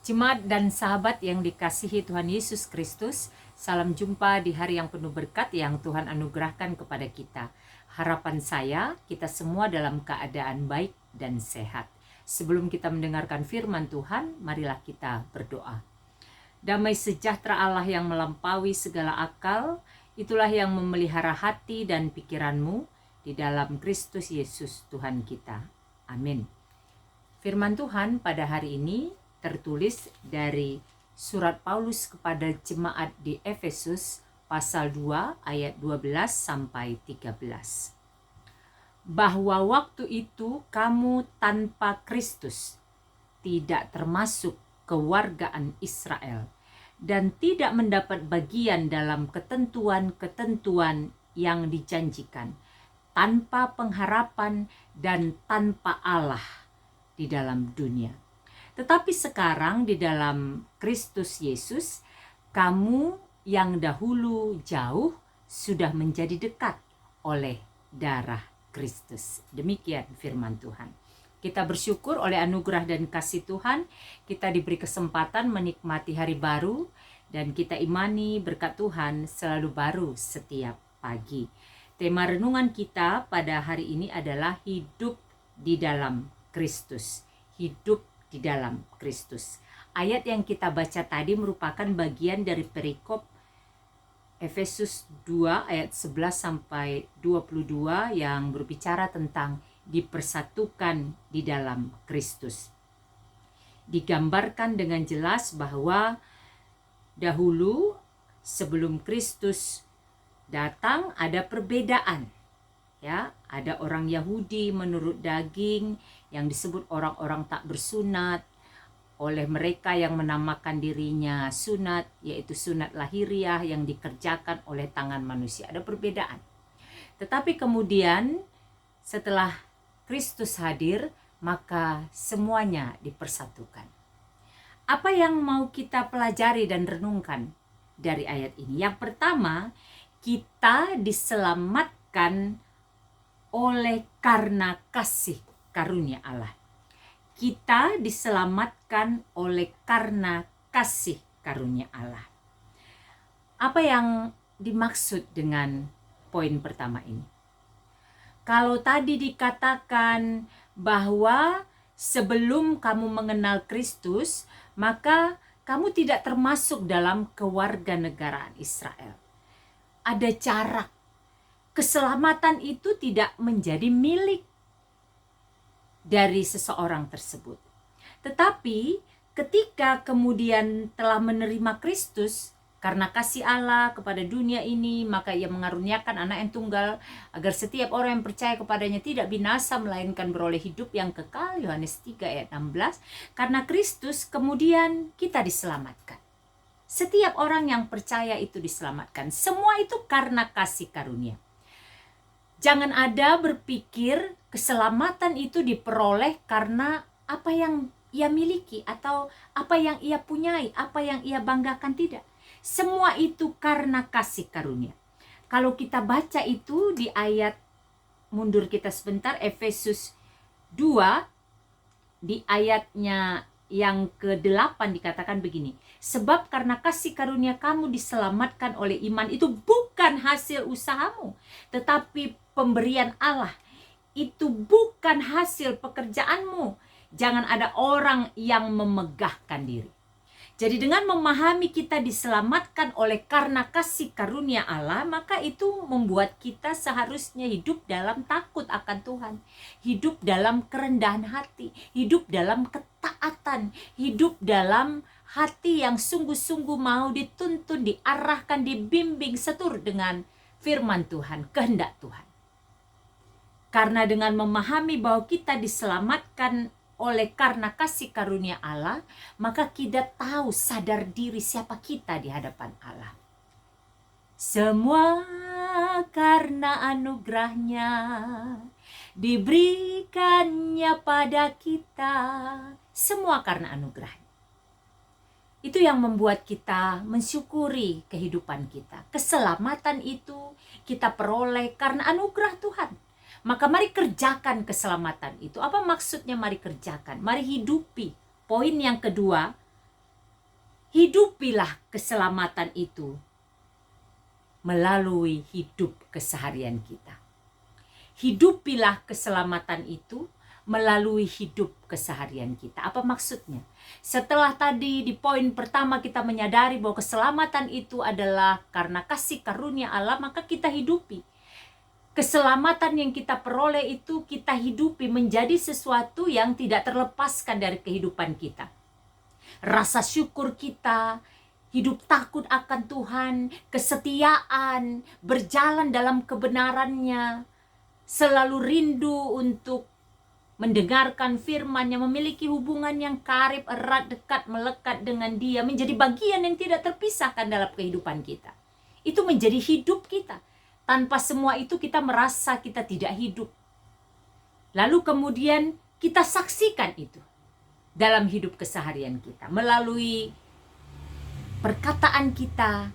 Jemaat dan sahabat yang dikasihi Tuhan Yesus Kristus, salam jumpa di hari yang penuh berkat yang Tuhan anugerahkan kepada kita. Harapan saya, kita semua dalam keadaan baik dan sehat. Sebelum kita mendengarkan firman Tuhan, marilah kita berdoa. Damai sejahtera Allah yang melampaui segala akal, itulah yang memelihara hati dan pikiranmu di dalam Kristus Yesus Tuhan kita. Amin. Firman Tuhan pada hari ini tertulis dari surat Paulus kepada jemaat di Efesus pasal 2 ayat 12 sampai 13. Bahwa waktu itu kamu tanpa Kristus, tidak termasuk kewargaan Israel, dan tidak mendapat bagian dalam ketentuan-ketentuan yang dijanjikan, tanpa pengharapan dan tanpa Allah di dalam dunia. Tetapi sekarang di dalam Kristus Yesus, kamu yang dahulu jauh sudah menjadi dekat oleh darah Kristus. Demikian firman Tuhan. Kita bersyukur oleh anugerah dan kasih Tuhan, kita diberi kesempatan menikmati hari baru, dan kita imani berkat Tuhan selalu baru setiap pagi. Tema renungan kita pada hari ini adalah hidup di dalam Kristus. Hidup di dalam Kristus. Ayat yang kita baca tadi merupakan bagian dari perikop Efesus 2 ayat 11 sampai 22 yang berbicara tentang dipersatukan di dalam Kristus. Digambarkan dengan jelas bahwa dahulu sebelum Kristus datang ada perbedaan. Ya, ada orang Yahudi menurut daging yang disebut orang-orang tak bersunat, oleh mereka yang menamakan dirinya sunat, yaitu sunat lahiriah yang dikerjakan oleh tangan manusia. Ada perbedaan. Tetapi kemudian setelah Kristus hadir, maka semuanya dipersatukan. Apa yang mau kita pelajari dan renungkan dari ayat ini? Yang pertama, kita diselamatkan oleh karena kasih karunia Allah. Kita diselamatkan oleh karena kasih karunia Allah. Apa yang dimaksud dengan poin pertama ini? Kalau tadi dikatakan bahwa sebelum kamu mengenal Kristus, maka kamu tidak termasuk dalam kewarganegaraan Israel. Ada jarak. Keselamatan itu tidak menjadi milik dari seseorang tersebut. Tetapi ketika kemudian telah menerima Kristus karena kasih Allah kepada dunia ini, maka ia mengaruniakan anak yang tunggal agar setiap orang yang percaya kepadanya tidak binasa melainkan beroleh hidup yang kekal. Yohanes 3 ayat 16. Karena Kristus kemudian kita diselamatkan. Setiap orang yang percaya itu diselamatkan. Semua itu karena kasih karunia. Jangan ada berpikir keselamatan itu diperoleh karena apa yang ia miliki atau apa yang ia punyai, apa yang ia banggakan, tidak. Semua itu karena kasih karunia. Kalau kita baca itu di ayat, mundur kita sebentar, Efesus 2, di ayatnya yang ke-8 dikatakan begini. Sebab karena kasih karunia kamu diselamatkan oleh iman, itu bukan hasil usahamu, tetapi pemberian Allah. Itu bukan hasil pekerjaanmu. Jangan ada orang yang memegahkan diri. Jadi dengan memahami kita diselamatkan oleh karena kasih karunia Allah, maka itu membuat kita seharusnya hidup dalam takut akan Tuhan. Hidup dalam kerendahan hati, hidup dalam ketaatan, hidup dalam hati yang sungguh-sungguh mau dituntun, diarahkan, dibimbing seturut dengan firman Tuhan, kehendak Tuhan. Karena dengan memahami bahwa kita diselamatkan oleh karena kasih karunia Allah, maka kita tahu, sadar diri siapa kita di hadapan Allah. Semua karena anugerahnya diberikannya pada kita. Semua karena anugerahnya. Itu yang membuat kita mensyukuri kehidupan kita. Keselamatan itu kita peroleh karena anugerah Tuhan. Maka mari kerjakan keselamatan itu. Apa maksudnya mari kerjakan? Mari hidupi. Poin yang kedua, hidupilah keselamatan itu melalui hidup keseharian kita. Hidupilah keselamatan itu melalui hidup keseharian kita. Apa maksudnya? Setelah tadi di poin pertama kita menyadari bahwa keselamatan itu adalah karena kasih karunia Allah, maka kita hidupi. Keselamatan yang kita peroleh itu kita hidupi menjadi sesuatu yang tidak terlepaskan dari kehidupan kita. Rasa syukur kita, hidup takut akan Tuhan, kesetiaan, berjalan dalam kebenarannya, selalu rindu untuk mendengarkan firman-Nya, memiliki hubungan yang karib, erat, dekat, melekat dengan Dia, menjadi bagian yang tidak terpisahkan dalam kehidupan kita. Itu menjadi hidup kita. Tanpa semua itu kita merasa kita tidak hidup. Lalu kemudian kita saksikan itu dalam hidup keseharian kita, melalui perkataan kita,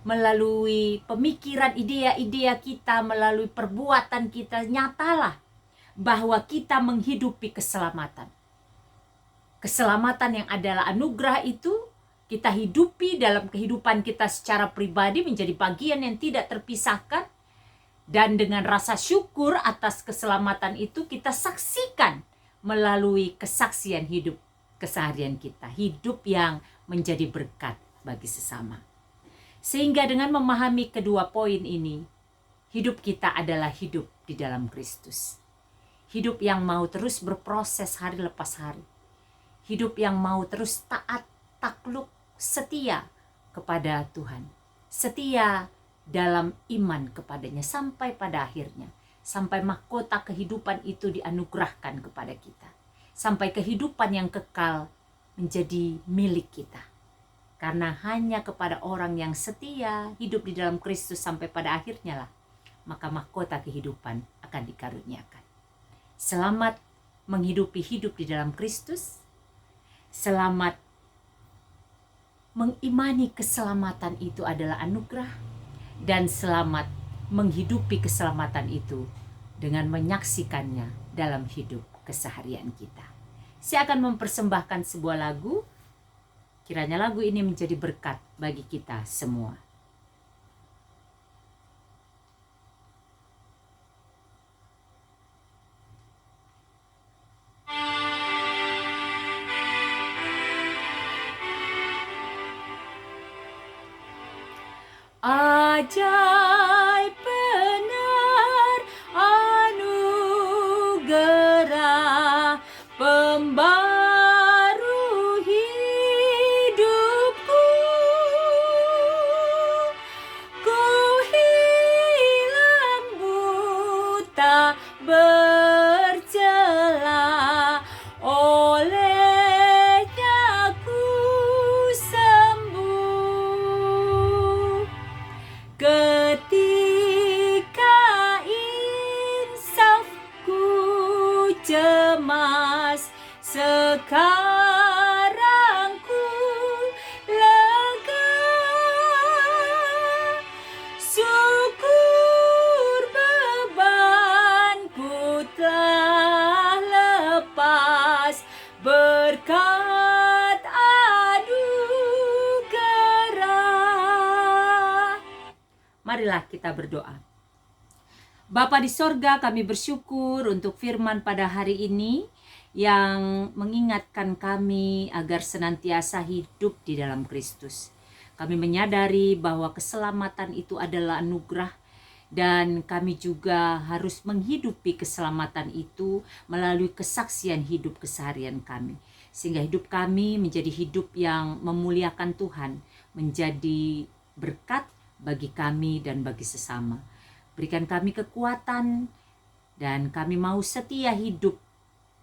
melalui pemikiran, idea-idea kita, melalui perbuatan kita. Nyatalah bahwa kita menghidupi keselamatan. Keselamatan yang adalah anugerah itu kita hidupi dalam kehidupan kita secara pribadi menjadi bagian yang tidak terpisahkan. Dan dengan rasa syukur atas keselamatan itu kita saksikan melalui kesaksian hidup keseharian kita. Hidup yang menjadi berkat bagi sesama. Sehingga dengan memahami kedua poin ini, hidup kita adalah hidup di dalam Kristus. Hidup yang mau terus berproses hari lepas hari. Hidup yang mau terus taat, takluk, setia kepada Tuhan. Setia dalam iman kepadanya sampai pada akhirnya. Sampai mahkota kehidupan itu dianugerahkan kepada kita. Sampai kehidupan yang kekal menjadi milik kita. Karena hanya kepada orang yang setia hidup di dalam Kristus sampai pada akhirnya lah, maka mahkota kehidupan akan dikaruniakan. Selamat menghidupi hidup di dalam Kristus. Selamat mengimani keselamatan itu adalah anugerah. Dan selamat menghidupi keselamatan itu dengan menyaksikannya dalam hidup keseharian kita. Saya akan mempersembahkan sebuah lagu. Kiranya lagu ini menjadi berkat bagi kita semua. Ajaib benar anugerah pembaru hidupku. Ku hilang buta bercela, olehnya ku sembuh. Ketika insafku cemas, sekarang ku lega. Syukur bebanku telah lepas berkat anugerah. Marilah kita berdoa. Bapa di sorga, kami bersyukur untuk firman pada hari ini yang mengingatkan kami agar senantiasa hidup di dalam Kristus. Kami menyadari bahwa keselamatan itu adalah anugerah dan kami juga harus menghidupi keselamatan itu melalui kesaksian hidup keseharian kami. Sehingga hidup kami menjadi hidup yang memuliakan Tuhan, menjadi berkat bagi kami dan bagi sesama. Berikan kami kekuatan dan kami mau setia hidup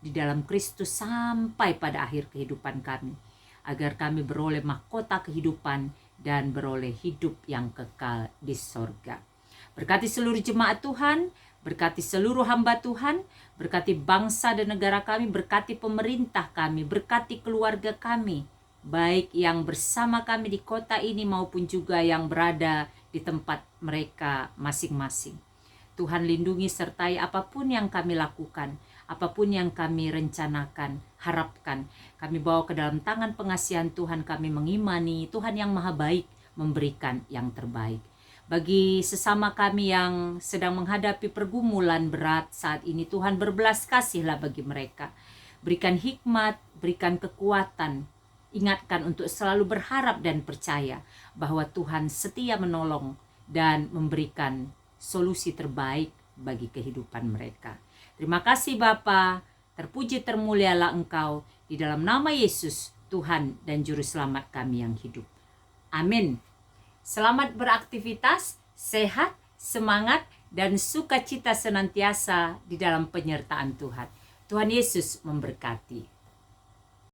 di dalam Kristus sampai pada akhir kehidupan kami, agar kami beroleh mahkota kehidupan dan beroleh hidup yang kekal di sorga. Berkati seluruh jemaat Tuhan, berkati seluruh hamba Tuhan, berkati bangsa dan negara kami, berkati pemerintah kami, berkati keluarga kami, baik yang bersama kami di kota ini maupun juga yang berada di tempat mereka masing-masing. Tuhan lindungi sertai apapun yang kami lakukan, apapun yang kami rencanakan, harapkan. Kami bawa ke dalam tangan pengasihan Tuhan, kami mengimani Tuhan yang maha baik memberikan yang terbaik. Bagi sesama kami yang sedang menghadapi pergumulan berat saat ini, Tuhan berbelas kasihlah bagi mereka. Berikan hikmat, berikan kekuatan, ingatkan untuk selalu berharap dan percaya bahwa Tuhan setia menolong dan memberikan solusi terbaik bagi kehidupan mereka. Terima kasih Bapa, terpuji termulialah Engkau, di dalam nama Yesus, Tuhan dan Juru Selamat kami yang hidup. Amin. Selamat beraktivitas, sehat, semangat, dan sukacita senantiasa di dalam penyertaan Tuhan. Tuhan Yesus memberkati.